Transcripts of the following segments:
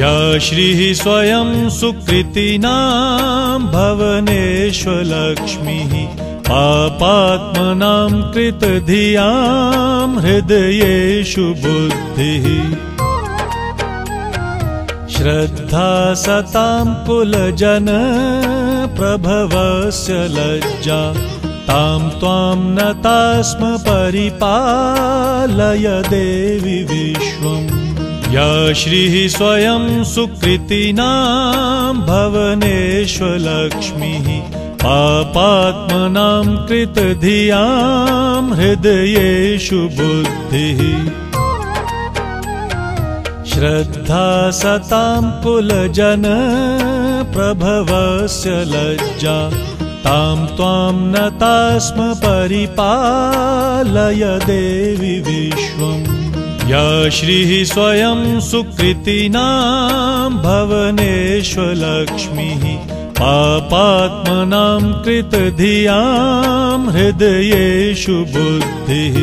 या श्रीः स्वयं सुकृतिनां भवनेष्वलक्ष्मीः पापात्मनां कृतधियां हृदयेषु बुद्धिः श्रद्धा सतां कुलजन प्रभवस्य लज्जा तां त्वां नता स्म परिपालय देवि विश्वम् या श्रीः स्वयं सुकृतिनां भवनेष्वलक्ष्मीः पापात्मनां कृतधियां हृदयेषु बुद्धिः श्रद्धा सतां कुलजन प्रभवस्य लज्जा तां त्वां नता स्म परिपालय देवि विश्वम् या श्रीः स्वयं सुकृतिनां भवनेष्वलक्ष्मीः पापात्मनां कृतधियां हृदयेषु बुद्धिः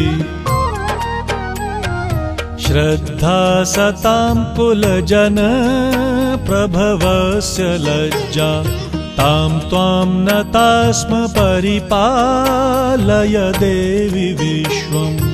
श्रद्धा सतां कुलजन प्रभवस्य लज्जा तां त्वां नता स्म परिपालय देवि विश्वम्।